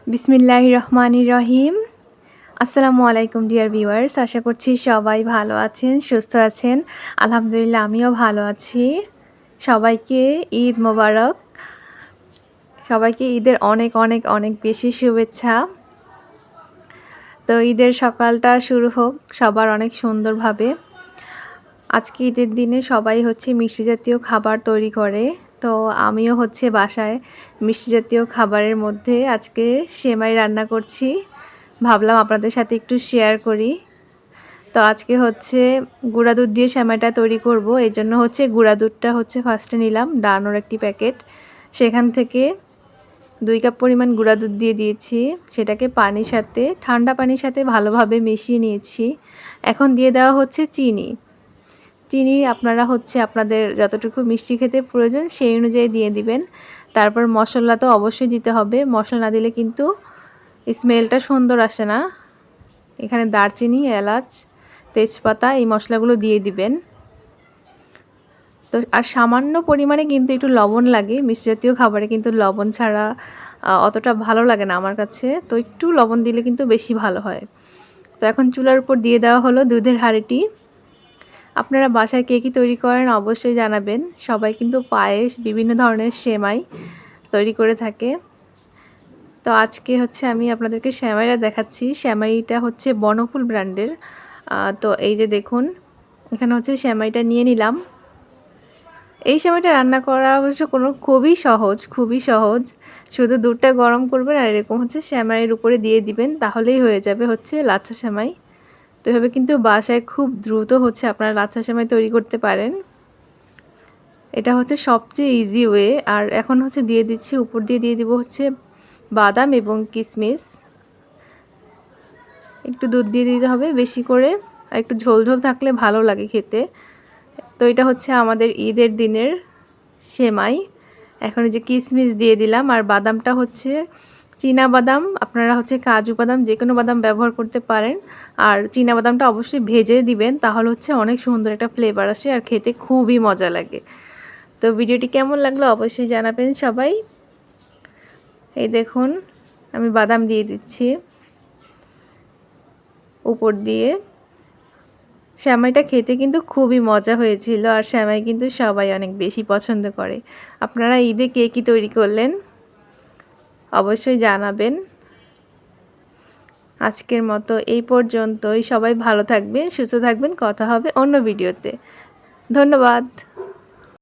বিসমিল্লাহির রহমানির রহিম। আসসালামু আলাইকুম ডিয়ার ভিউয়ার্স, আশা করছি সবাই ভালো আছেন, সুস্থ আছেন। আলহামদুলিল্লাহ আমিও ভালো আছি। সবাইকে ঈদ মোবারক। সবাইকে ঈদের অনেক অনেক অনেক বেশি শুভেচ্ছা। তো ঈদের সকালটা শুরু হোক সবার অনেক সুন্দরভাবে। আজকে ঈদের দিনে সবাই মিষ্টি জাতীয় খাবার তৈরি করে। তো আমিও বাসায় মিষ্টি জাতীয় খাবারের মধ্যে আজকে সেমাই রান্না করছি। ভাবলাম আপনাদের সাথে একটু শেয়ার করি। তো আজকে গুঁড়া দুধ দিয়ে সেমাইটা তৈরি করব। এজন্য গুঁড়া দুধটা ফার্স্টে নিলাম, ডানোর একটি প্যাকেট। সেখান থেকে 2 কাপ পরিমাণ গুঁড়া দুধ দিয়ে দিয়েছি। সেটাকে ঠান্ডা পানির সাথে ভালোভাবে মিশিয়ে নিয়েছি। এখন দিয়ে দেওয়া চিনি। চিনি আপনারা আপনাদের যতটুকু মিষ্টি খেতে প্রয়োজন সেই অনুযায়ী দিয়ে দিবেন। তারপর মশলা তো অবশ্যই দিতে হবে। মশলা না দিলে কিন্তু স্মেলটা সুন্দর আসে না। এখানে দারচিনি, এলাচ, তেজপাতা এই মশলাগুলো দিয়ে দিবেন। তো আর সামান্য পরিমাণে কিন্তু একটু লবণ লাগে। মিষ্টি জাতীয় খাবারে কিন্তু লবণ ছাড়া অতটা ভালো লাগে না আমার কাছে। তো একটু লবণ দিলে কিন্তু বেশি ভালো হয়। তো এখন চুলার উপর দিয়ে দেওয়া হলো দুধের হাঁড়িটি। আপনারা বাসায় কে কী তৈরি করেন অবশ্যই জানাবেন। সবাই কিন্তু পায়েস, বিভিন্ন ধরনের সেমাই তৈরি করে থাকে। তো আজকে আমি আপনাদেরকে সেমাইটা দেখাচ্ছি। সেমাইটা বনফুল ব্র্যান্ডের। তো এই যে দেখুন, এখানে সেমাইটা নিয়ে নিলাম। এই সেমাইটা রান্না করা অবশ্য খুবই সহজ। শুধু দুধটা গরম করবেন আর এরকম সেমাইয়ের উপরে দিয়ে দিবেন, তাহলেই হয়ে যাবে লাচ্ছা সেমাই। তো এভাবে কিন্তু বাসায় খুব দ্রুত আপনারা লাচ্ছা সেমাই তৈরি করতে পারেন। এটা সবচেয়ে ইজি ওয়ে। আর এখন দিয়ে দিচ্ছি, উপর দিয়ে দিব বাদাম এবং কিশমিশ। একটু দুধ দিয়ে দিতে হবে বেশি করে, আর একটু ঝোল ঝোল থাকলে ভালো লাগে খেতে। তো এটা আমাদের ঈদের দিনের সেমাই। এখন এই যে কিশমিশ দিয়ে দিলাম, আর বাদামটা চীনা বাদাম, আপনারা কাজু বাদাম যে কোনো বাদাম ব্যবহার করতে পারেন। আর চীনা বাদামটা অবশ্যই ভেজে দিবেন, তাহলে অনেক সুন্দর একটা ফ্লেভার আসে আর খেতে খুবই মজা লাগে। তো ভিডিওটি কেমন লাগলো অবশ্যই জানাবেন সবাই। এই দেখুন, আমি বাদাম দিয়ে দিচ্ছি উপর দিয়ে। সেমাইটা খেতে কিন্তু খুবই মজা হয়েছিল, আর সেমাই কিন্তু সবাই অনেক বেশি পছন্দ করে। আপনারা ঈদে কে কী তৈরি করলেন অবশ্যই জানাবেন। আজকের মতো এই পর্যন্তই। সবাই ভালো থাকবেন, সুস্থ থাকবেন। কথা হবে অন্য ভিডিওতে। ধন্যবাদ।